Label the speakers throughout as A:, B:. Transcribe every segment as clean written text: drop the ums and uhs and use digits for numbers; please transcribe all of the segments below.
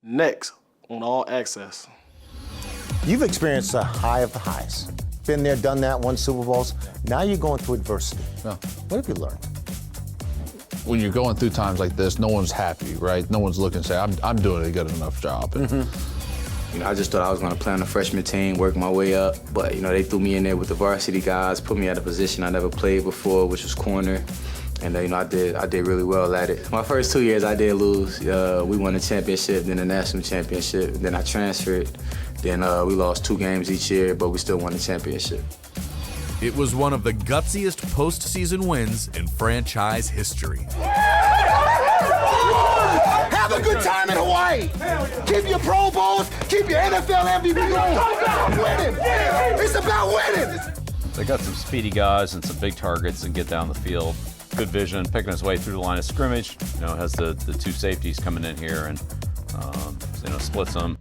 A: Next on All Access.
B: You've experienced the high of the highs. Been there, done that, won Super Bowls. Now you're going through adversity.
C: Yeah.
B: What have you learned?
C: When you're going through times like this, no one's happy, right? No one's looking to say, I'm doing a good enough job.
D: You know, I just thought I was going to play on the freshman team, work my way up. But, you know, they threw me in there with the varsity guys, put me at a position I never played before, which was corner. And, you know, I did really well at it. My first 2 years, I did lose. We won the championship, then the national championship. Then I transferred. Then we lost 2 games each year, but we still won the championship.
E: It was one of the gutsiest postseason wins in franchise history.
F: Have a good time in Hawaii. Keep your Pro Bowls, keep your NFL MVP going. Winning. It's about winning.
G: They got some speedy guys and some big targets and get down the field. Good vision, picking his way through the line of scrimmage. You know, has the 2 safeties coming in here and you know, splits them.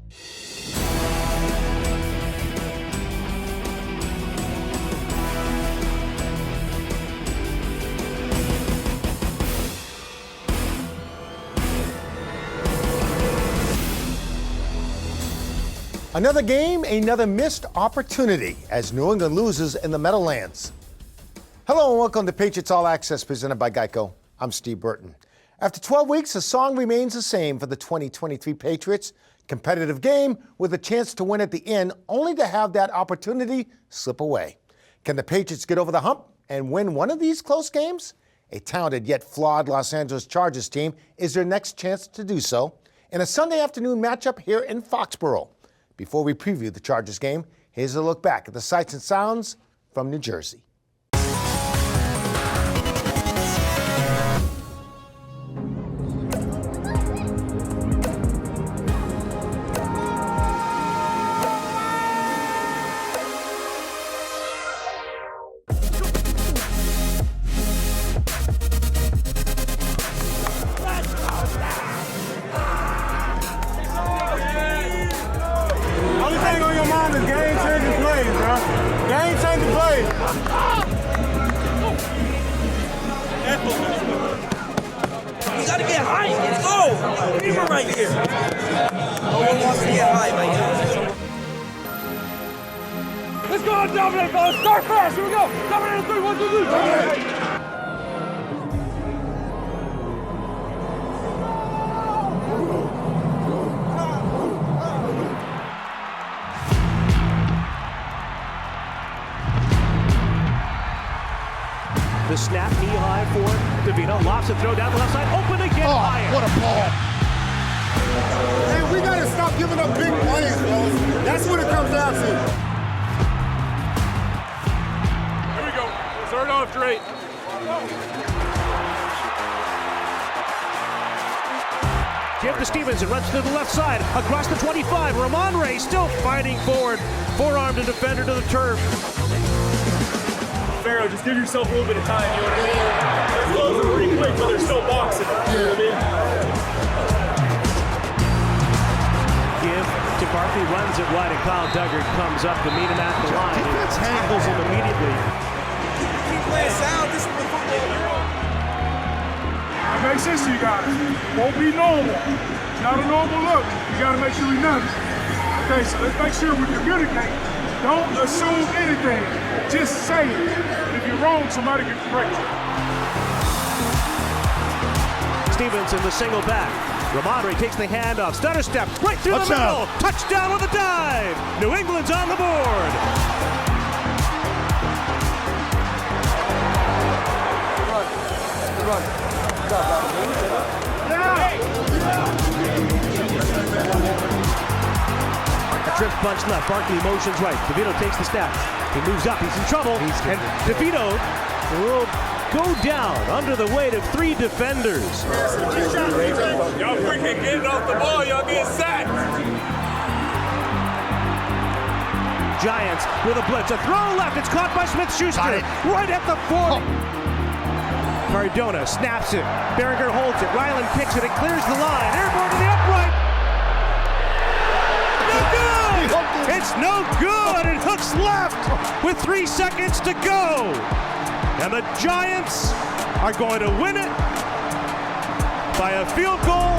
B: Another game, another missed opportunity as New England loses in the Meadowlands. Hello and welcome to Patriots All Access presented by Geico. I'm Steve Burton. After 12 weeks, the song remains the same for the 2023 Patriots. Competitive game with a chance to win at the end, only to have that opportunity slip away. Can the Patriots get over the hump and win one of these close games? A talented yet flawed Los Angeles Chargers team is their next chance to do so in a Sunday afternoon matchup here in Foxborough. Before we preview the Chargers game, here's a look back at the sights and sounds from New Jersey.
H: The snap knee high for Davino. Lofts a throw down the left side. Open again. Higher.
F: What a ball. Hey, we got to stop giving up big plays, fellas. That's what it comes down to.
I: Here we go. Third off straight.
H: Give to Stevens and runs to the left side. Across the 25. Ramondre still fighting forward. Forearmed a defender to the turf.
I: Pharaoh, just give yourself a little bit of time, you know what I mean? Those gloves are pretty quick, but they're still boxing, you know what I mean?
H: Give to Barkley, runs it wide, and Kyle Duggar comes up to meet him at the line. Defense handles him immediately.
I: Keep playing sound, this is the football.
J: It makes sense to you guys. Won't be normal. It's not a normal look. You got to make sure we know it. Okay, so let's make sure we communicate. Don't assume anything. Just say it. If you're wrong, somebody can correct you.
H: Stevens in the single back. Ramondre takes the handoff. Stutter step right through the middle. Touchdown with a dive. New England's on the board. Trips bunch left. Barkley motions right. DeVito takes the step. He moves up. He's in trouble. And DeVito will go down under the weight of 3 defenders.
I: Y'all freaking getting off the ball. Y'all getting sacked.
H: Giants with a blitz. A throw left. It's caught by Smith-Schuster. Right at the 40. Cardona snaps it. Berringer holds it. Ryland kicks it. It clears the line. Airborne to the upright. It's no good. It hooks left with 3 seconds to go. And the Giants are going to win it by a field goal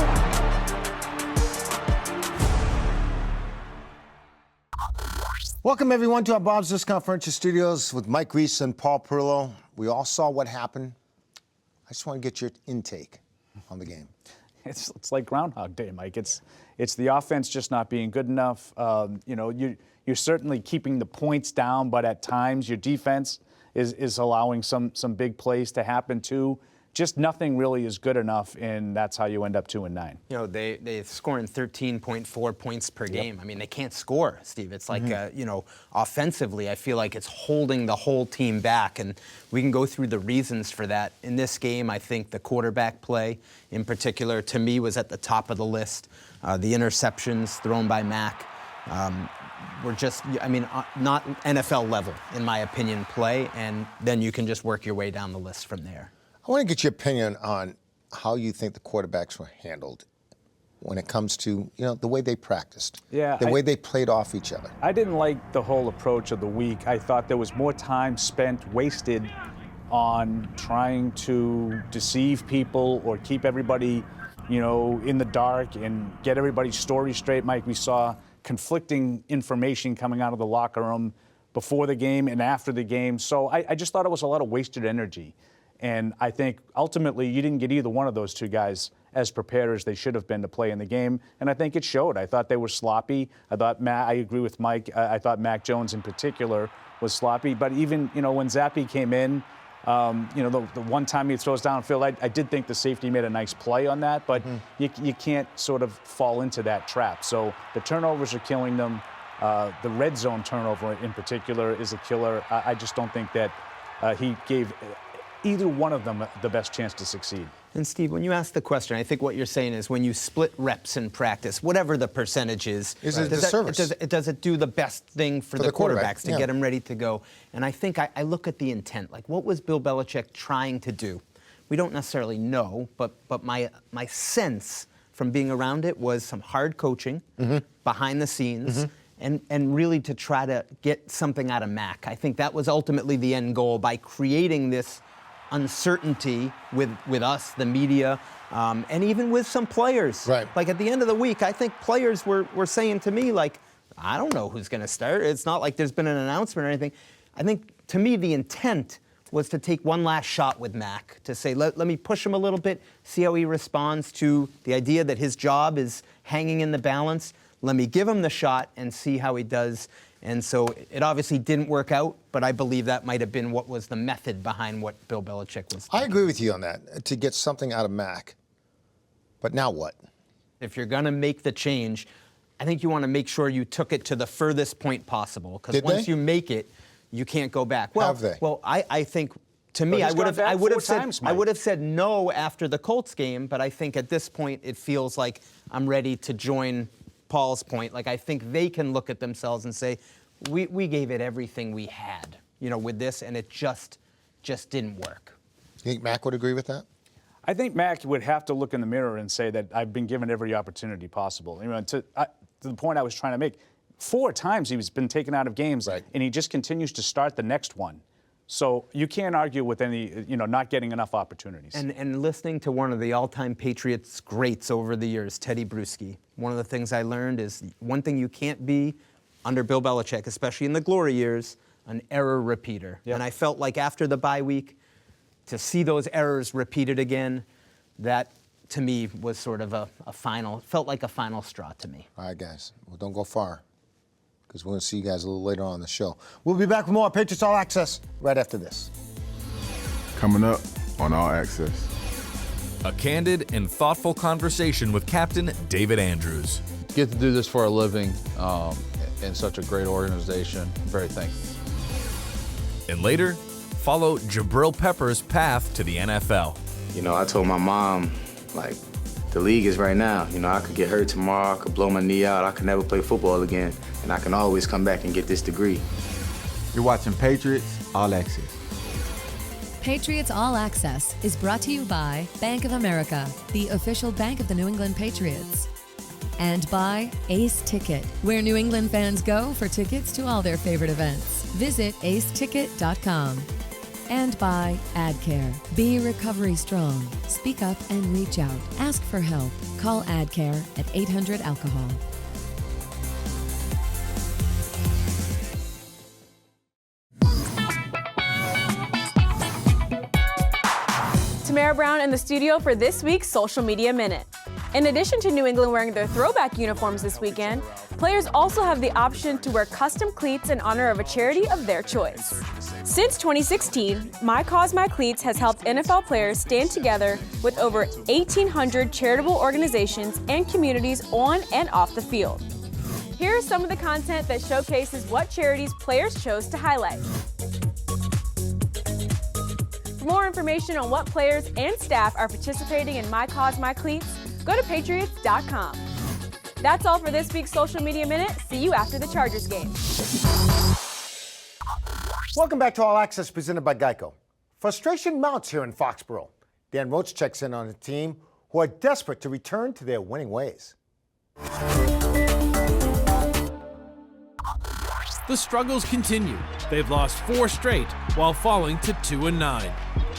B: Welcome, everyone, to our Bob's Discount Furniture Studios with Mike Reese and Paul Perillo. We all saw what happened. I just want to get your intake on the game.
K: It's like Groundhog Day, Mike. It's the offense just not being good enough. You're certainly keeping the points down, but at times your defense is allowing some big plays to happen too. Just nothing really is good enough, and that's how you end up 2-9.
L: You know, they're scoring 13.4 points per game. I mean, they can't score, Steve. It's like, offensively, I feel like it's holding the whole team back, and we can go through the reasons for that. In this game, I think the quarterback play, in particular, to me, was at the top of the list. The interceptions thrown by Mac were just, not NFL level, in my opinion, play, and then you can just work your way down the list from there.
B: I want to get your opinion on how you think the quarterbacks were handled when it comes to, the way they practiced, the way they played off each other.
K: I didn't like the whole approach of the week. I thought there was more time wasted on trying to deceive people or keep everybody, in the dark and get everybody's story straight. Mike, we saw conflicting information coming out of the locker room before the game and after the game. So I just thought it was a lot of wasted energy. And I think ultimately you didn't get either one of those two guys as prepared as they should have been to play in the game. And I think it showed. I thought they were sloppy. I agree with Mike. I thought Mac Jones in particular was sloppy. But even, when Zappe came in, the one time he throws downfield, I did think the safety made a nice play on that. But you can't sort of fall into that trap. So the turnovers are killing them. The red zone turnover in particular is a killer. I just don't think that he gave either one of them the best chance to succeed.
L: And Steve, when you ask the question, I think what you're saying is when you split reps in practice, whatever the percentage is
B: it a disservice?
L: Does it do the best thing for the quarterbacks to get them ready to go? And I think I look at the intent. Like, what was Bill Belichick trying to do? We don't necessarily know, but my sense from being around it was some hard coaching behind the scenes. And really to try to get something out of Mac. I think that was ultimately the end goal by creating this uncertainty with us, the media, and even with some players.
B: Right.
L: Like at the end of the week, I think players were saying to me, like, I don't know who's going to start. It's not like there's been an announcement or anything. I think, to me, the intent was to take one last shot with Mac, to say, let me push him a little bit, see how he responds to the idea that his job is hanging in the balance. Let me give him the shot and see how he does. And so it obviously didn't work out, but I believe that might have been what was the method behind what Bill Belichick was doing.
B: I agree with you on that, to get something out of Mac. But now what?
L: If you're going to make the change, I think you want to make sure you took it to the furthest point possible. Because once you make it, you can't go back. Well,
B: have they?
L: Well, I think, to me, I would have said no after the Colts game, but I think at this point it feels like I'm ready to join Paul's point. Like, I think they can look at themselves and say, we gave it everything we had, with this, and it just didn't work.
B: You think Mac would agree with that?
K: I think Mac would have to look in the mirror and say that I've been given every opportunity possible. To the point I was trying to make, 4 times he's been taken out of games, and he just continues to start the next one. So you can't argue with any, not getting enough opportunities.
L: And listening to one of the all-time Patriots greats over the years, Teddy Bruschi, one of the things I learned is one thing you can't be under Bill Belichick, especially in the glory years, an error repeater. Yep. And I felt like after the bye week, to see those errors repeated again, that to me was sort of felt like a final straw to me.
B: All right, guys. Well, don't go far, because we're going to see you guys a little later on in the show. We'll be back with more Patriots All Access right after this.
M: Coming up on All Access.
E: A candid and thoughtful conversation with Captain David Andrews.
C: Get to do this for a living in such a great organization. I'm very thankful.
E: And later, follow Jabril Peppers' path to the NFL.
D: I told my mom, the league is right now. I could get hurt tomorrow, I could blow my knee out, I could never play football again, and I can always come back and get this degree.
M: You're watching Patriots All Access.
N: Patriots All Access is brought to you by Bank of America, the official bank of the New England Patriots. And by Ace Ticket, where New England fans go for tickets to all their favorite events. Visit aceticket.com. And by AdCare. Be recovery strong. Speak up and reach out. Ask for help. Call AdCare at 800-ALCOHOL.
O: Tamara Brown in the studio for this week's Social Media Minute. In addition to New England wearing their throwback uniforms this weekend, players also have the option to wear custom cleats in honor of a charity of their choice. Since 2016, My Cause My Cleats has helped NFL players stand together with over 1,800 charitable organizations and communities on and off the field. Here is some of the content that showcases what charities players chose to highlight. For more information on what players and staff are participating in My Cause My Cleats, go to Patriots.com. That's all for this week's Social Media Minute. See you after the Chargers game.
B: Welcome back to All Access presented by Geico. Frustration mounts here in Foxborough. Dan Roach checks in on a team who are desperate to return to their winning ways.
P: The struggles continue. They've lost 4 straight while falling to 2-9.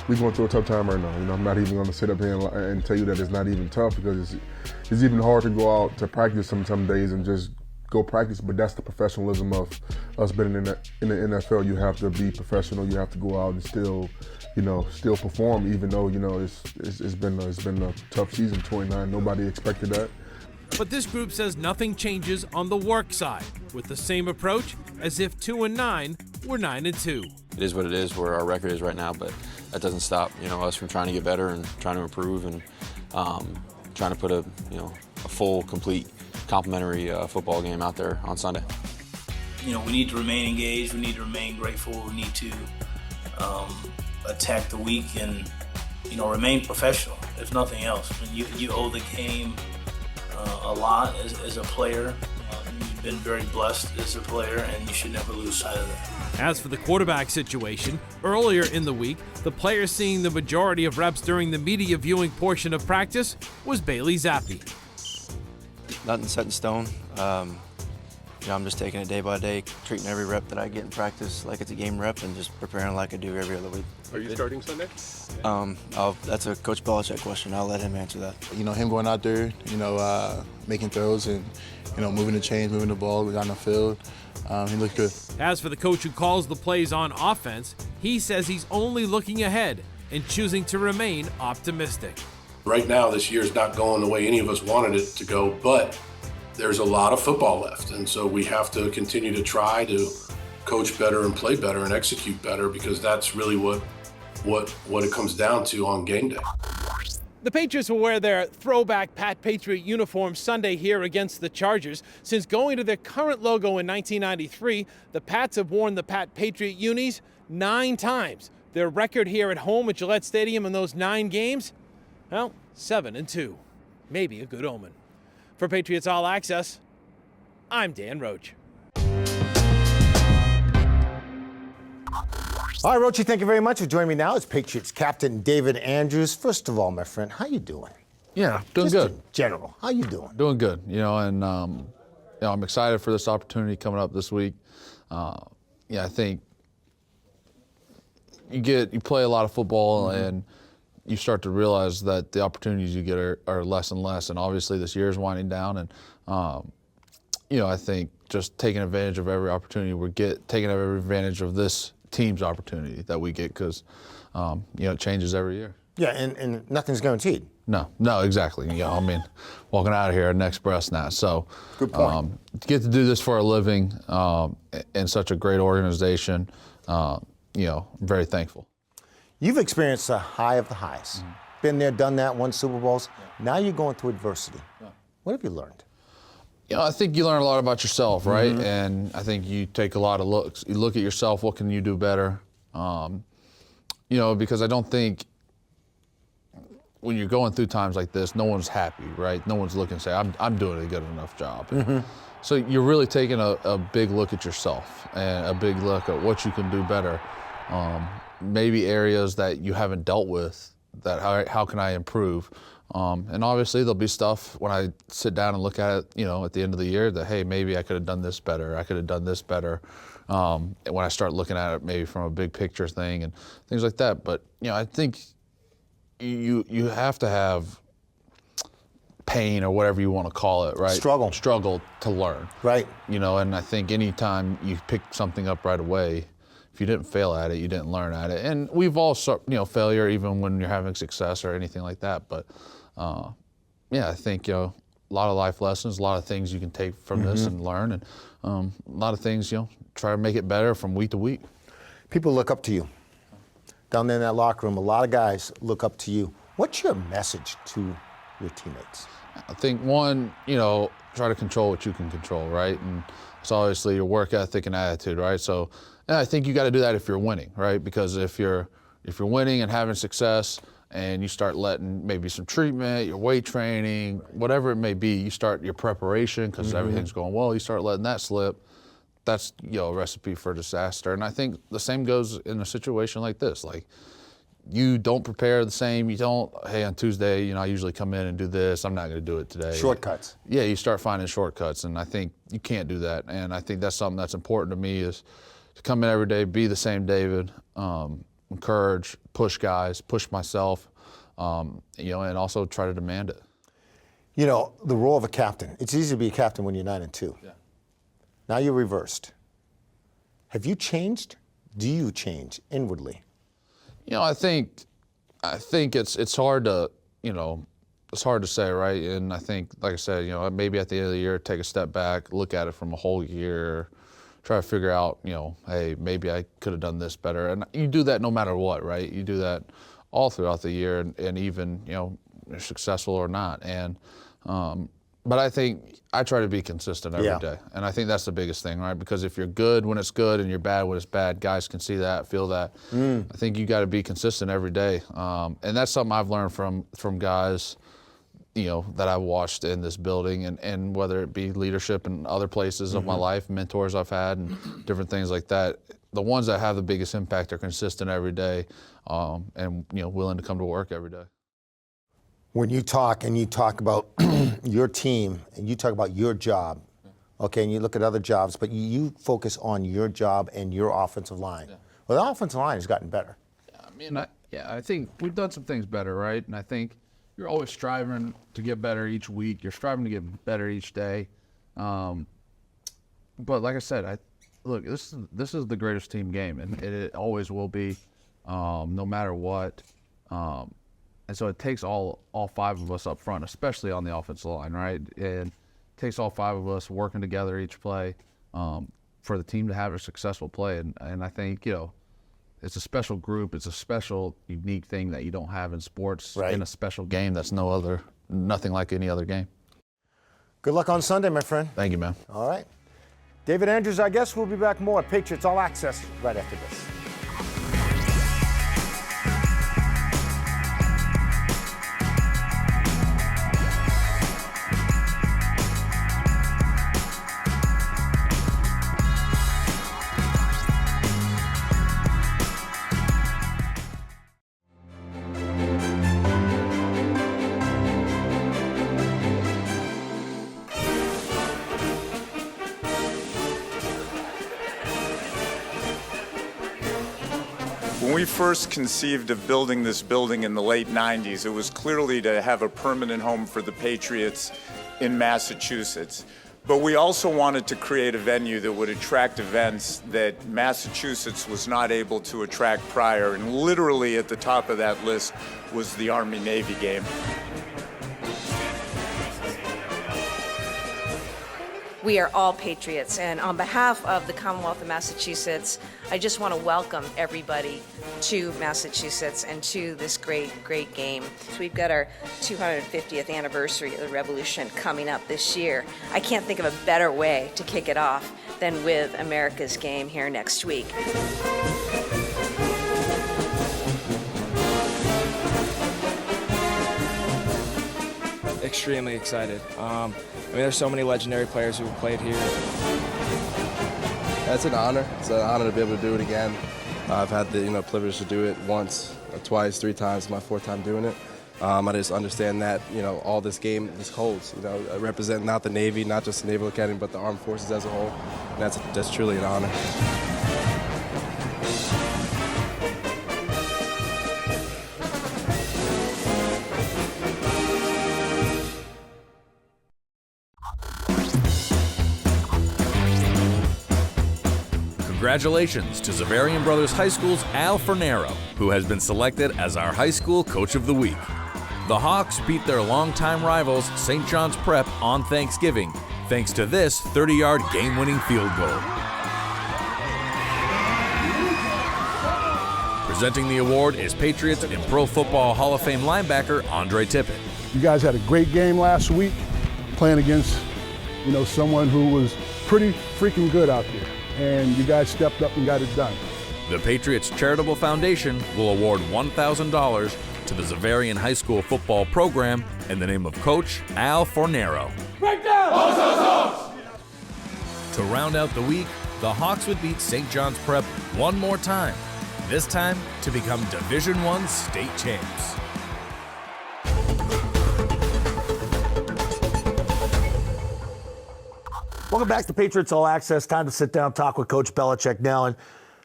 M: We're going through a tough time right now. I'm not even going to sit up here and tell you that it's not even tough, because it's even hard to go out to practice some days and just go practice. But that's the professionalism of us being in the NFL. You have to be professional. You have to go out and still perform, even though it's been a tough season. 29. Nobody expected that.
P: But this group says nothing changes on the work side, with the same approach as if 2-9 were 9-2.
Q: It is what it is, where our record is right now, but that doesn't stop us from trying to get better and trying to improve and trying to put a full, complete, complimentary football game out there on Sunday.
R: We need to remain engaged. We need to remain grateful. We need to attack the week and remain professional, if nothing else. You owe the game a lot as a player. You've been very blessed as a player, and you should never lose sight of that.
P: As for the quarterback situation, earlier in the week, the player seeing the majority of reps during the media viewing portion of practice was Bailey Zappi.
S: Nothing set in stone. I'm just taking it day by day, treating every rep that I get in practice like it's a game rep, and just preparing like I do every other week.
T: Are you starting Sunday?
S: That's a Coach Belichick question. I'll let him answer that.
U: Him going out there, making throws and, moving the chains, moving the ball down the field. He looked good.
P: As for the coach who calls the plays on offense, he says he's only looking ahead and choosing to remain optimistic.
T: Right now, this year's not going the way any of us wanted it to go, but there's a lot of football left, and so we have to continue to try to coach better and play better and execute better, because that's really what it comes down to on game day.
P: The Patriots will wear their throwback Pat Patriot uniform Sunday here against the Chargers. Since going to their current logo in 1993, the Pats have worn the Pat Patriot unis 9 times. Their record here at home at Gillette Stadium in those 9 games, well, 7-2. Maybe a good omen. For Patriots All Access, I'm Dan Roach.
B: All right, Roachy, thank you very much for joining me now. It's Patriots captain David Andrews. First of all, my friend, how you doing?
C: Yeah, doing
B: Just
C: good.
B: In general, how you doing?
C: Doing good, and I'm excited for this opportunity coming up this week. I think you play a lot of football, and you start to realize that the opportunities you get are less and less. And obviously this year is winding down, and I think just taking advantage of every opportunity taking every advantage of this team's opportunity that we get, because it changes every year.
B: Yeah, and nothing's guaranteed.
C: No, exactly. Walking out of here, next breath now. So,
B: good point.
C: Get to do this for a living in such a great organization. I'm very thankful.
B: You've experienced a high of the highs. Been there, done that, won Super Bowls. Now you're going through adversity. What have you learned?
C: I think you learn a lot about yourself, right? And I think you take a lot of looks. You look at yourself, what can you do better? Because I don't think when you're going through times like this, no one's happy, right? No one's looking and say, I'm doing a good enough job. So you're really taking a big look at yourself and a big look at what you can do better. Maybe areas that you haven't dealt with, that how can I improve? And obviously there'll be stuff when I sit down and look at it, at the end of the year that, hey, maybe I could have done this better. I could have done this better. And when I start looking at it maybe from a big picture thing and things like that. But, I think you have to have pain or whatever you want to call it, right? Struggle to learn.
B: Right.
C: And I think anytime you pick something up right away, if you didn't fail at it, you didn't learn at it. And we've all, failure even when you're having success or anything like that. But yeah, I think, a lot of life lessons, a lot of things you can take from this and learn, and a lot of things, try to make it better from week to week.
B: People look up to you. Down there in that locker room, a lot of guys look up to you. What's your message to your teammates?
C: I think one, try to control what you can control, right? And it's obviously your work ethic and attitude, right? So I think you got to do that if you're winning, right? Because if you're winning and having success, and you start letting maybe some treatment, your weight training, whatever it may be, you start your preparation because everything's going well, you start letting that slip, that's, a recipe for disaster. And I think the same goes in a situation like this. Like, you don't prepare the same, you don't, hey, on Tuesday, I usually come in and do this, I'm not gonna do it today.
B: Shortcuts.
C: Yeah, you start finding shortcuts, and I think you can't do that. And I think that's something that's important to me, is to come in every day, be the same David, encourage, push guys, push myself, and also try to demand it.
B: The role of a captain, it's easy to be a captain when you're 9-2.
C: Yeah.
B: Now you're reversed. Have you changed? Do you change inwardly?
C: I think it's hard to, it's hard to say, right? And I think, like I said, maybe at the end of the year, take a step back, look at it from a whole year, try to figure out, hey, maybe I could have done this better. And you do that no matter what, right? You do that all throughout the year, and even, you're successful or not. And but I think I try to be consistent every day. And I think that's the biggest thing, right? Because if you're good when it's good and you're bad when it's bad, guys can see that, feel that. I think you got to be consistent every day. And that's something I've learned from guys, that I've watched in this building, and whether it be leadership in other places of my life, mentors I've had, and different things like that. The ones that have the biggest impact are consistent every day, and willing to come to work every day.
B: When you talk about your team and you talk about your job, okay, and you look at other jobs, but you focus on your job and your offensive line. Yeah. Well, the offensive line has gotten better.
C: I think we've done some things better, right? And I think you're always striving to get better each week. You're striving to get better each day. But like I said, look, this is the greatest team game, and it always will be, no matter what. And so it takes all five of us up front, especially on the offensive line, right? And it takes all five of us working together each play for the team to have a successful play. And I think, it's a special group. It's a special, unique thing that you don't have in sports, right, in a special game that's nothing like any other game.
B: Good luck on Sunday, my friend.
C: Thank you, man.
B: All right. David Andrews, our guest. We'll be back more. Patriots All Access right after this.
A: When we first conceived of building this building in the late 90s, it was clearly to have a permanent home for the Patriots in Massachusetts. But we also wanted to create a venue that would attract events that Massachusetts was not able to attract prior. And literally at the top of that list was the Army-Navy game.
V: We are all Patriots, and on behalf of the Commonwealth of Massachusetts, I just want to welcome everybody to Massachusetts and to this great game. So we've got our 250th anniversary of the Revolution coming up this year. I can't think of a better way to kick it off than with America's game here next week.
W: Extremely excited. There's so many legendary players who have played here.
X: It's an honor. It's an honor to be able to do it again. I've had the privilege to do it once, twice, 3 times. My 4th time doing it. I just understand that all this game holds. I represent not the Navy, not just the Naval Academy, but the Armed Forces as a whole. And that's truly an honor.
E: Congratulations to Zavarian Brothers High School's Al Fornero, who has been selected as our high school coach of the week. The Hawks beat their longtime rivals, St. John's Prep, on Thanksgiving, thanks to this 30-yard game-winning field goal. Presenting the award is Patriots and Pro Football Hall of Fame linebacker Andre Tippett.
F: You guys had a great game last week, playing against, someone who was pretty freaking good out there. And you guys stepped up and got it done.
E: The Patriots Charitable Foundation will award $1,000 to the Zavarian High School football program in the name of Coach Al Fornero.
G: Breakdown! Hawks!
E: To round out the week, the Hawks would beat St. John's Prep one more time, this time to become Division I state champs.
B: Welcome back to Patriots All Access. Time to sit down, talk with Coach Belichick now. And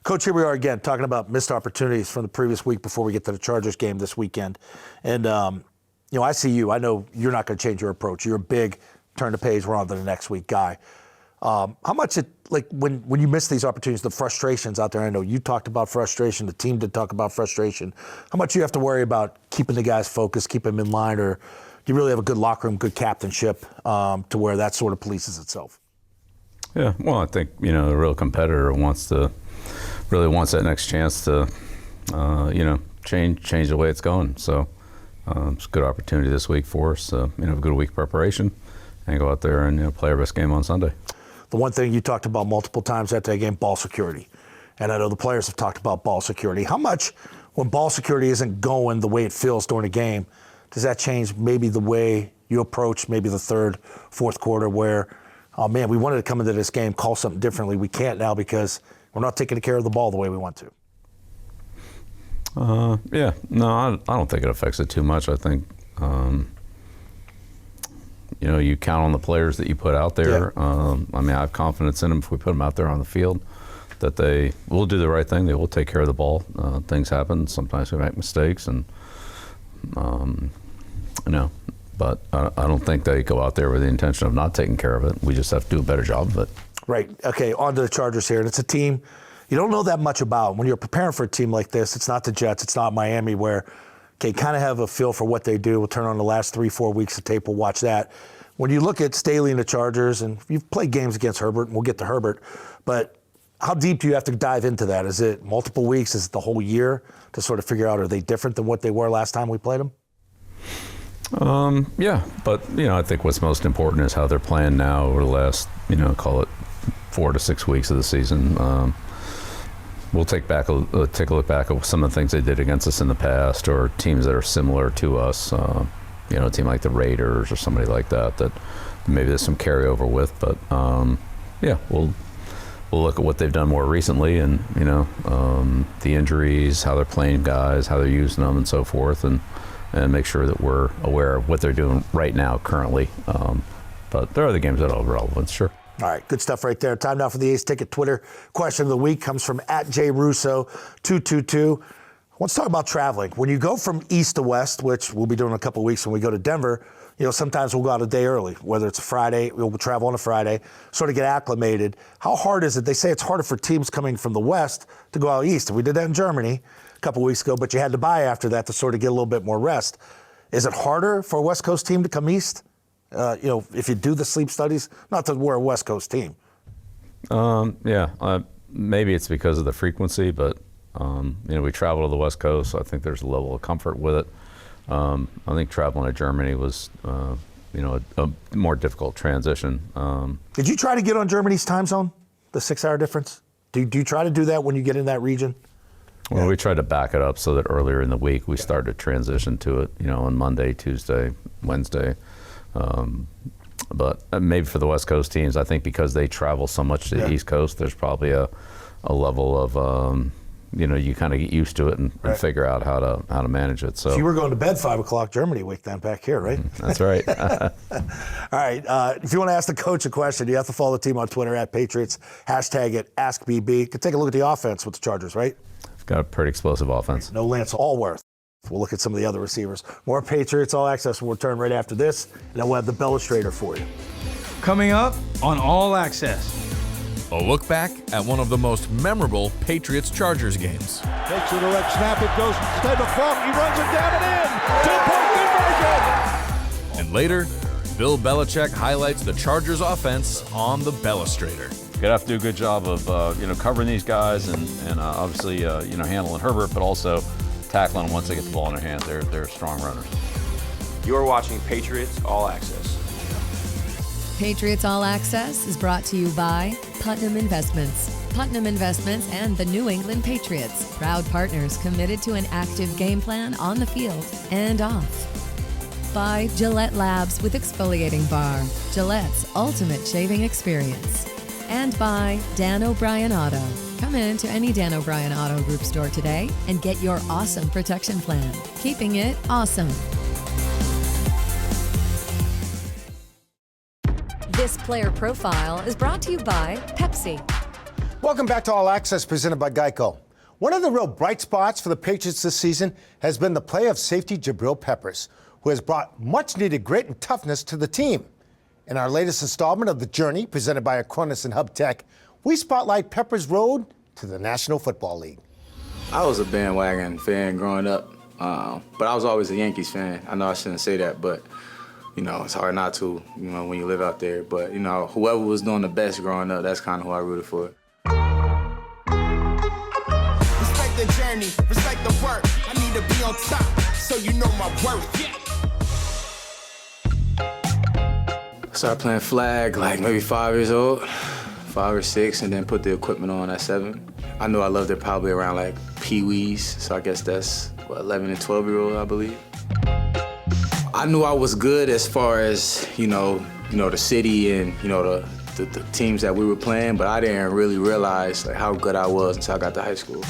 B: Coach, here we are again, talking about missed opportunities from the previous week before we get to the Chargers game this weekend. And, I see you. I know you're not going to change your approach. You're a big turn the page, we're on to the next week guy. How much, when you miss these opportunities, the frustrations out there, I know you talked about frustration, the team did talk about frustration. How much you have to worry about keeping the guys focused, keep them in line, or do you really have a good locker room, good captainship to where that sort of polices itself?
I: Yeah, well, I think, the real competitor really wants that next chance to, change the way it's going. So it's a good opportunity this week for us to, have a good week preparation and go out there and, play our best game on Sunday.
B: The one thing you talked about multiple times after that game, ball security. And I know the players have talked about ball security. How much, when ball security isn't going the way it feels during a game, does that change maybe the way you approach maybe the third, fourth quarter where, oh man, we wanted to come into this game, call something differently. We can't now because we're not taking care of the ball the way we want to.
I: Yeah, no, I don't think it affects it too much. I think, you count on the players that you put out there. Yeah. I have confidence in them if we put them out there on the field that they will do the right thing. They will take care of the ball. Things happen. Sometimes we make mistakes, and but I don't think they go out there with the intention of not taking care of it. We just have to do a better job of it.
B: Right. Okay, on to the Chargers here. And it's a team you don't know that much about. When you're preparing for a team like this, it's not the Jets, it's not Miami, where, okay, kind of have a feel for what they do. We'll turn on the last 3-4 weeks of tape, we'll watch that. When you look at Staley and the Chargers, and you've played games against Herbert, and we'll get to Herbert, but how deep do you have to dive into that? Is it multiple weeks? Is it the whole year to sort of figure out, are they different than what they were last time we played them?
I: Yeah, but I think what's most important is how they're playing now over the last, call it 4 to 6 weeks of the season. We'll take a look back at some of the things they did against us in the past, or teams that are similar to us. A team like the Raiders or somebody like that maybe there's some carryover with. But yeah, we'll look at what they've done more recently, and the injuries, how they're playing guys, how they're using them, and so forth, and make sure that we're aware of what they're doing right now, currently. But there are other games that are relevant, sure.
B: All right, good stuff right there. Time now for the Ace Ticket Twitter question of the week. Comes from @JRusso222. Let's talk about traveling. When you go from east to west, which we'll be doing in a couple of weeks when we go to Denver, sometimes we'll go out a day early, whether it's a Friday, we'll travel on a Friday, sort of get acclimated. How hard is it? They say it's harder for teams coming from the west to go out east. We did that in Germany a couple of weeks ago, but you had to buy after that to sort of get a little bit more rest. Is it harder for a West Coast team to come east? If you do the sleep studies, not that we're a West Coast team.
I: Yeah, maybe it's because of the frequency, but we travel to the West Coast, so I think there's a level of comfort with it. I think traveling to Germany was, a more difficult transition.
B: Did you try to get on Germany's time zone, the 6-hour difference? Do you try to do that when you get in that region?
I: Well, we tried to back it up so that earlier in the week we started to transition to it, on Monday, Tuesday, Wednesday. But maybe for the West Coast teams, I think because they travel so much to the East Coast, there's probably a level of, you kind of get used to it and figure out how to manage it. So
B: you were going to bed 5 o'clock Germany week then back here, right?
I: That's right.
B: All right. If you want to ask the coach a question, you have to follow the team on Twitter @Patriots, #AskBB. You can take a look at the offense with the Chargers, right?
I: Got a pretty explosive offense.
B: No Lance Allworth. We'll look at some of the other receivers. More Patriots All Access will return right after this, and then we'll have the Belestrator for you.
J: Coming up on All Access.
E: A look back at one of the most memorable Patriots-Chargers games.
G: Takes a direct snap, it goes to the front, he runs it down and in. 2-point conversion!
E: And later, Bill Belichick highlights the Chargers offense on the Belestrator.
I: You're gonna have to do a good job of covering these guys and obviously handling Herbert, but also tackling them once they get the ball in their hands. They're strong runners.
H: You're watching Patriots All Access.
N: Patriots All Access is brought to you by Putnam Investments. Putnam Investments and the New England Patriots, proud partners committed to an active game plan on the field and off. By Gillette Labs with exfoliating bar, Gillette's ultimate shaving experience. And by Dan O'Brien Auto. Come in to any Dan O'Brien Auto Group store today and get your awesome protection plan, keeping it awesome. This player profile is brought to you by Pepsi.
B: Welcome back to All Access, presented by Geico. One of the real bright spots for the Patriots this season has been the play of safety Jabril Peppers, who has brought much-needed grit and toughness to the team. In our latest installment of The Journey, presented by Acronis and Hub Tech, we spotlight Peppers' road to the National Football League.
D: I was a bandwagon fan growing up, but I was always a Yankees fan. I know I shouldn't say that, but it's hard not to, when you live out there. But, whoever was doing the best growing up, that's kind of who I rooted for.
J: Respect the journey, respect the work. I need to be on top, so you know my worth.
D: I started playing flag like maybe 5 years old, 5 or 6, and then put the equipment on at 7. I knew I loved it probably around like Pee-wees, so I guess that's 11 and 12-year-old, I believe. I knew I was good as far as, the city and, the teams that we were playing, but I didn't really realize how good I was until I got to high school.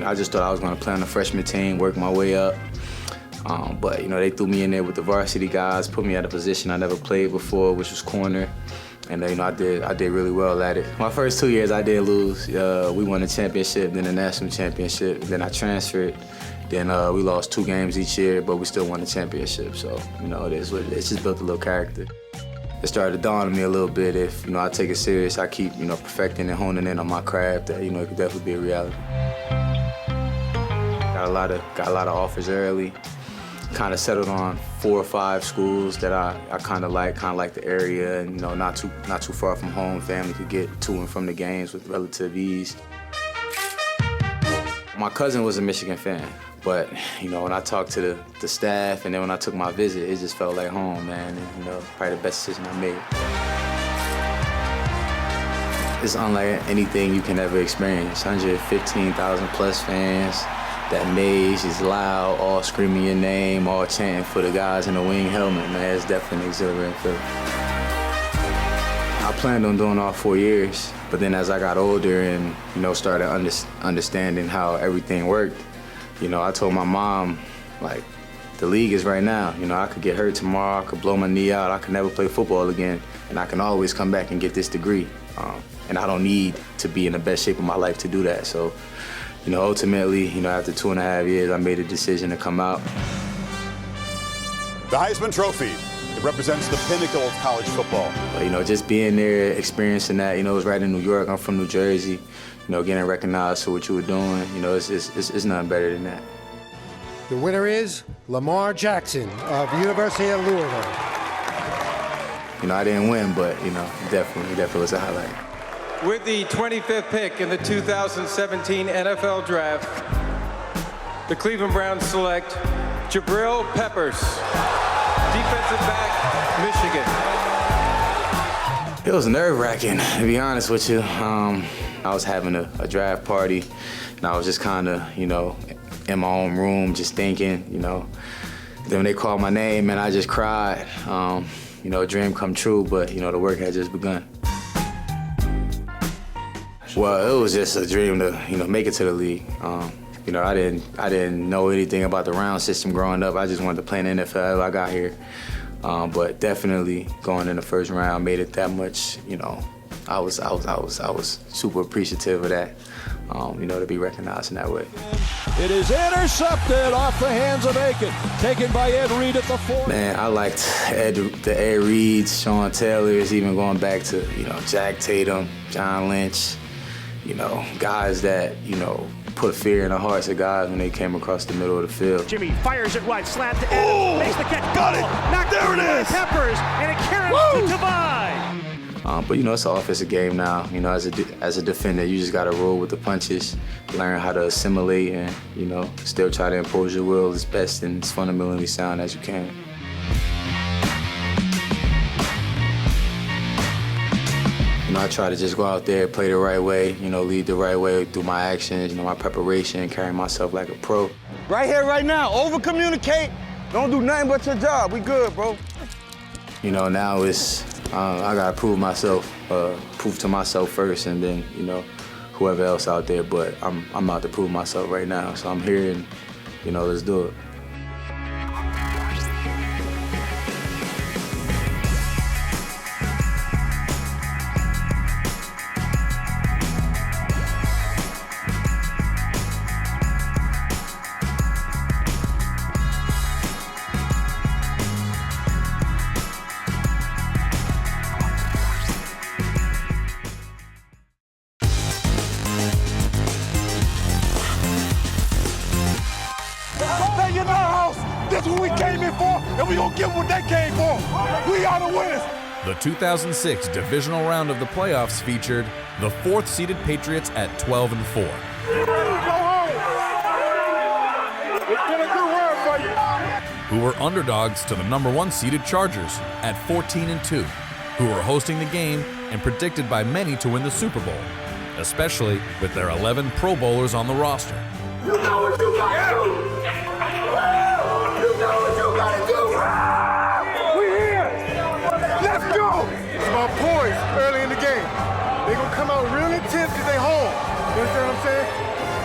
D: I just thought I was going to play on the freshman team, work my way up. But they threw me in there with the varsity guys, put me at a position I never played before, which was corner. And I did really well at it. My first 2 years I did lose. We won the championship, then the national championship. Then I transferred. Then we lost 2 games each year, but we still won the championship. So it is what it is. It's just built a little character. It started to dawn on me a little bit. If I take it serious, I keep perfecting and honing in on my craft. That it could definitely be a reality. Got a lot of offers early. Kind of settled on 4 or 5 schools that I kind of like the area, and not too far from home. Family could get to and from the games with relative ease. My cousin was a Michigan fan, but when I talked to the staff, and then when I took my visit, it just felt like home, man. And probably the best decision I made. It's unlike anything you can ever experience. 115,000 plus fans. That maze is loud, all screaming your name, all chanting for the guys in the wing helmet, man. It's definitely an exhilarating feeling. I planned on doing all 4 years, but then as I got older and, started understanding how everything worked, I told my mom, the league is right now. I could get hurt tomorrow, I could blow my knee out, I could never play football again, and I can always come back and get this degree. And I don't need to be in the best shape of my life to do that. So, ultimately, after 2.5 years, I made a decision to come out.
K: The Heisman Trophy, it represents the pinnacle of college football.
D: But, just being there, experiencing that, it was right in New York. I'm from New Jersey. Getting recognized for what you were doing, it's nothing better than that.
L: The winner is Lamar Jackson of University of Louisville.
D: I didn't win, but, definitely was a highlight.
Y: With the 25th pick in the 2017 NFL Draft, the Cleveland Browns select Jabril Peppers, defensive back, Michigan.
D: It was nerve-wracking, to be honest with you. I was having a draft party, and I was just kind of, in my own room, just thinking, Then when they called my name, and I just cried. A dream come true, but, the work had just begun. Well, it was just a dream to, make it to the league. I didn't know anything about the round system growing up. I just wanted to play in the NFL. I got here, but definitely going in the first round made it that much, I was super appreciative of that. To be recognized in that way.
G: It is intercepted off the hands of Aiken, taken by Ed Reed at the 4.
D: Man, I liked the Ed Reeds, Sean Taylors, even going back to, Jack Tatum, John Lynch, guys that, put fear in the hearts of guys when they came across the middle of the field.
M: Jimmy fires it wide, slant to Adams, makes the catch, got it! Knocked there it is! Peppers, and it carries to Tavai!
D: But it's an offensive game now. As a defender, you just gotta roll with the punches, learn how to assimilate, and still try to impose your will as best and as fundamentally sound as you can. I try to just go out there, play the right way, lead the right way through my actions, my preparation, carry myself like a pro.
O: Right here, right now, over-communicate. Don't do nothing but your job. We good, bro.
D: Now it's, I gotta prove to myself first, and then, whoever else out there, but I'm out to prove myself right now. So I'm here and, let's do it.
E: The 2006 divisional round of the playoffs featured the 4th-seeded Patriots at 12-4. Who were underdogs to the number 1-seeded Chargers at 14-2, who were hosting the game and predicted by many to win the Super Bowl, especially with their 11 Pro Bowlers on the roster.
J: You know what you gotta do! You know what you gotta do!
F: Let's go! It's about poise early in the game. They're going to come out real intense because they're home. You understand what I'm saying?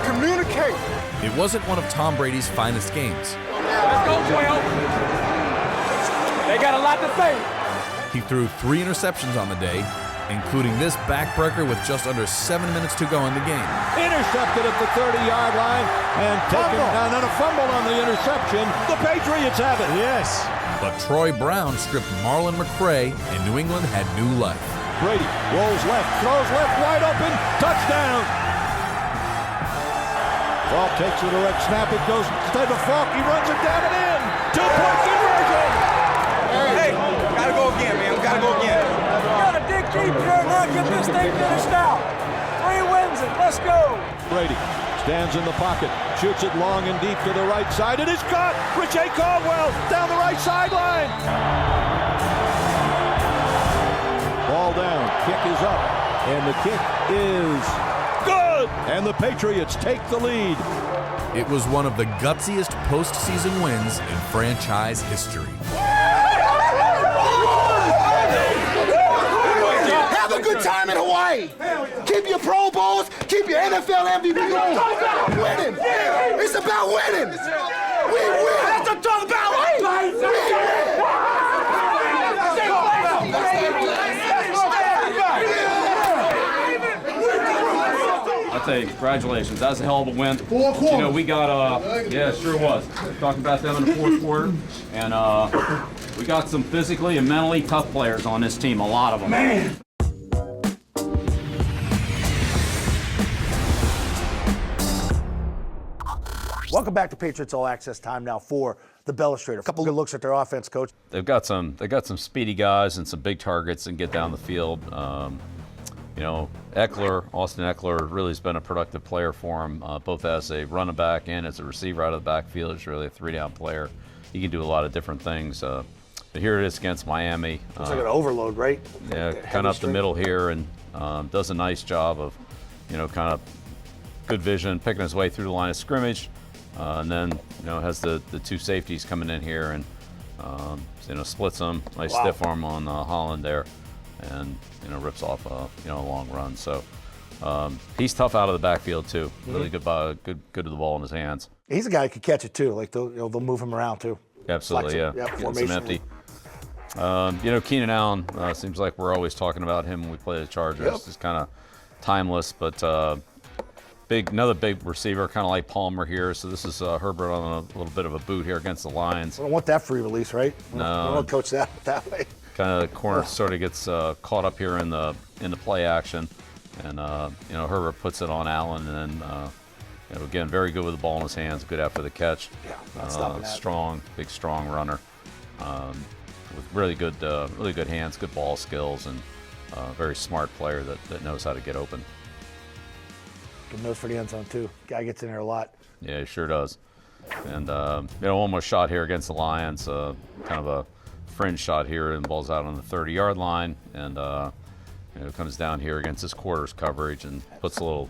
F: Communicate.
E: It wasn't one of Tom Brady's finest games.
G: Let's go, 12. They got a lot to say.
E: He threw 3 interceptions on the day, including this backbreaker with just under 7 minutes to go in the game.
G: Intercepted at the 30-yard line and taken down, and a fumble on the interception. The Patriots have it. Yes.
E: But Troy Brown stripped Marlon McRae, and New England had new life.
G: Brady rolls left, throws left, wide open, touchdown. Falk takes it away, snap, it goes instead of Falk, he runs it down and in. 2-point conversion.
O: Hey, gotta go again, man. We gotta go again.
Q: We gotta dig deep here and now get this thing finished out. 3 wins it, let's go.
G: Brady stands in the pocket, shoots it long and deep to the right side. It is caught. Richie Caldwell down the right sideline. Ball down, kick is up, and the kick is good. And the Patriots take the lead.
E: It was one of the gutsiest postseason wins in franchise history.
J: Have a good time in Hawaii. Keep your Pro Bowls, keep your NFL MVP going. Winning. It's about winning. We win. That's what I'm talking about. We win.
R: I'll tell you, congratulations. That was a hell of a win.
J: 4 quarters.
R: We got, yeah, it sure was. Talking about them in the 4th quarter. And we got some physically and mentally tough players on this team, a lot of them.
J: Man.
B: Welcome back to Patriots All Access. Time now for the Belestrator. A couple good looks at their offense, Coach.
I: They've got some speedy guys and some big targets and get down the field. Austin Eckler really has been a productive player for him, both as a running back and as a receiver out of the backfield. He's really a 3-down player. He can do a lot of different things. But here it is against Miami.
B: Looks like an overload, right?
I: Yeah, kind of up the middle here, and does a nice job of, kind of good vision, picking his way through the line of scrimmage. And then, has the 2 safeties coming in here and, splits them. Nice stiff arm on Holland there, and, rips off a long run. So he's tough out of the backfield too. Really good to the ball in his hands.
B: He's a guy who could catch it too. Like they'll move him around too.
I: Absolutely, yeah.
B: Yeah,
I: Getting some Keenan Allen seems like we're always talking about him when we play the Chargers.
B: Yep.
I: It's kind of timeless, but another big receiver, kind of like Palmer here. So this is Herbert on a little bit of a boot here against the Lions.
B: I don't want that free release, right?
I: No.
B: I don't want to coach that way.
I: Kind of the corner sort of gets caught up here in the play action, and Herbert puts it on Allen, and then again, very good with the ball in his hands, good after the catch.
B: Yeah, not stopping that.
I: Strong, big, strong runner, with really good hands, good ball skills, and very smart player that knows how to get open.
B: Good nose for the end zone too. Guy gets in there a lot.
I: Yeah, he sure does. And almost shot here against the Lions, kind of a fringe shot here, and ball's out on the 30-yard line, and comes down here against his quarters coverage and puts a little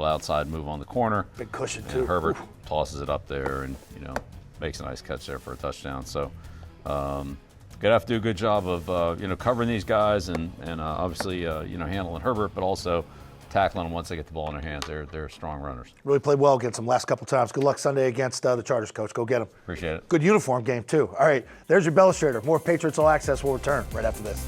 I: outside move on the corner.
B: Big cushion
I: and
B: too.
I: Herbert tosses it up there and makes a nice catch there for a touchdown. So gonna have to do a good job of covering these guys and obviously handling Herbert, but also tackling them once they get the ball in their hands. They're strong runners.
B: Really played well against them last couple times. Good luck Sunday against the Chargers, Coach. Go get them.
I: Appreciate it.
B: Good uniform game too. All right, there's your Belestrator. More Patriots All Access will return right after this.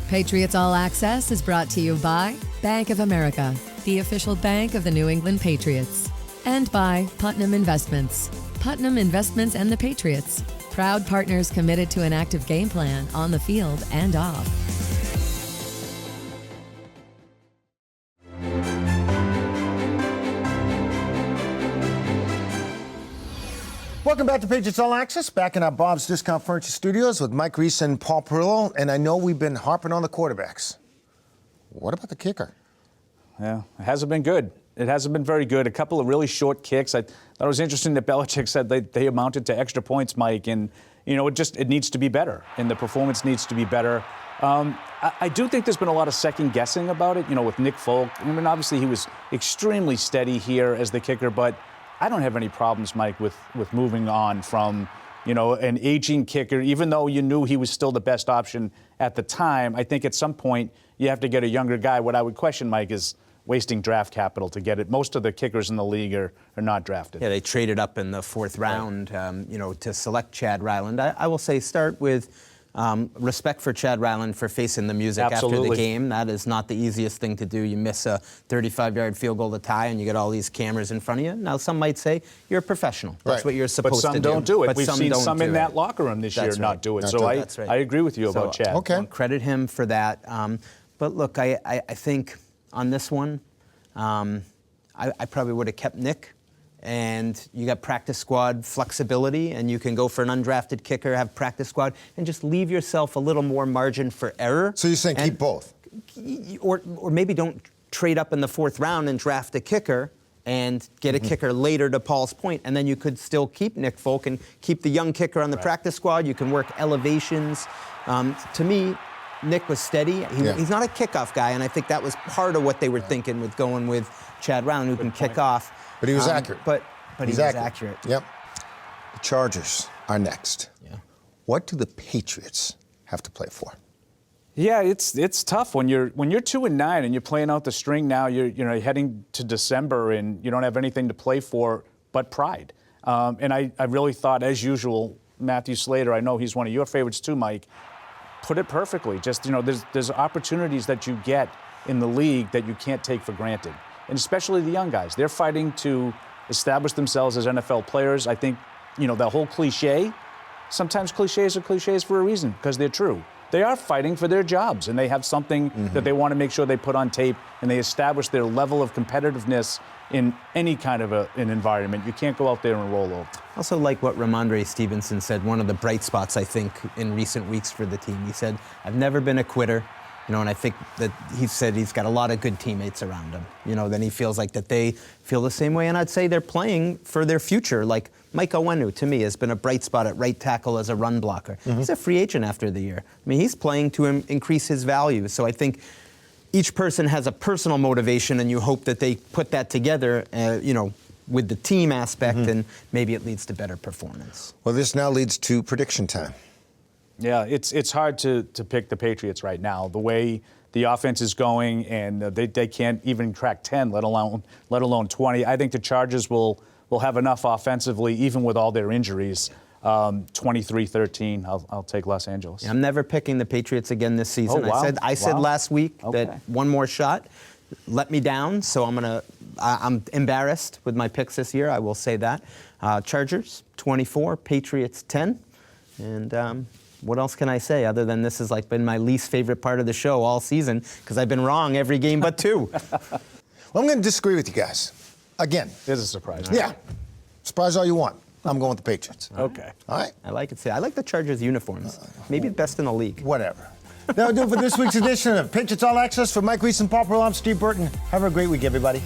N: Patriots All Access is brought to you by Bank of America, the official bank of the New England Patriots, and by Putnam Investments. Putnam Investments and the Patriots, proud partners committed to an active game plan on the field and off.
B: Welcome back to Patriots All Access, back in our Bob's Discount Furniture Studios with Mike Reese and Paul Perillo. And I know we've been harping on the quarterbacks. What about the kicker?
C: Yeah, it hasn't been good. It hasn't been very good. A couple of really short kicks. I thought it was interesting that Belichick said they amounted to extra points, Mike. And, it needs to be better. And the performance needs to be better. I do think there's been a lot of second guessing about it, with Nick Folk. I mean, obviously he was extremely steady here as the kicker, but I don't have any problems, Mike, with moving on from, an aging kicker, even though you knew he was still the best option at the time. I think at some point you have to get a younger guy. What I would question, Mike, is wasting draft capital to get it. Most of the kickers in the league are not drafted.
P: Yeah, they traded up in the fourth round, to select Chad Ryland. I will say start with respect for Chad Ryland for facing the music after the game. That is not the easiest thing to do. You miss a 35-yard field goal to tie, and you get all these cameras in front of you. Now, some might say you're a professional. That's what you're supposed to do.
C: But some don't do it.
P: But
C: We've seen some in that locker room this year not do it. So I agree with you about Chad.
P: Okay. I'll credit him for that. But look, I think on this one, I probably would have kept Nick. And you got practice squad flexibility, and you can go for an undrafted kicker, have practice squad, and just leave yourself a little more margin for error.
B: So you're saying keep both?
P: Or maybe don't trade up in the fourth round and draft a kicker and get a kicker later, to Paul's point, and then you could still keep Nick Folk and keep the young kicker on the practice squad. You can work elevations. To me, Nick was steady. He's not a kickoff guy, and I think that was part of what they were thinking with going with Chad Ryland, who can kick off.
B: But he was accurate.
P: But he was accurate.
B: Yep. The Chargers are next. Yeah. What do the Patriots have to play for?
C: Yeah, it's tough when you're 2-9 and you're playing out the string now. You're heading to December and you don't have anything to play for but pride. And I really thought, as usual, Matthew Slater, I know he's one of your favorites too, Mike, put it perfectly. Just there's opportunities that you get in the league that you can't take for granted. And especially the young guys. They're fighting to establish themselves as NFL players. I think, the whole cliche, sometimes cliches are cliches for a reason, because they're true. They are fighting for their jobs, and they have something that they want to make sure they put on tape, and they establish their level of competitiveness in any kind of an environment. You can't go out there and roll over.
P: Also like what Ramondre Stevenson said, one of the bright spots, I think, in recent weeks for the team. He said, I've never been a quitter. And I think that he said he's got a lot of good teammates around him. Then he feels like that they feel the same way. And I'd say they're playing for their future. Like Mike Owenu, to me, has been a bright spot at right tackle as a run blocker. He's a free agent after the year. I mean, he's playing to increase his value. So I think each person has a personal motivation, and you hope that they put that together, with the team aspect, and maybe it leads to better performance.
B: Well, this now leads to prediction time.
C: Yeah, it's hard to pick the Patriots right now. The way the offense is going, and they can't even crack 10, let alone 20. I think the Chargers will have enough offensively, even with all their injuries. 23-13. I'll take Los Angeles.
P: I'm never picking the Patriots again this season.
C: Oh, wow.
P: I said last week
C: Okay.
P: that one more shot let me down, so I'm embarrassed with my picks this year. I will say that. Chargers 24, Patriots 10, and what else can I say other than this has like been my least favorite part of the show all season because I've been wrong every game but two.
B: Well, I'm going to disagree with you guys. Again.
C: There's a surprise.
B: Yeah. Surprise all you want. I'm going with the Patriots.
C: Okay.
B: All right.
P: I like it. I like the Chargers uniforms. Maybe the best in the league.
B: Whatever. That'll do it for this week's edition of Patriots All Access. For Mike Reese and Paul Pearl, I'm Steve Burton. Have a great week, everybody.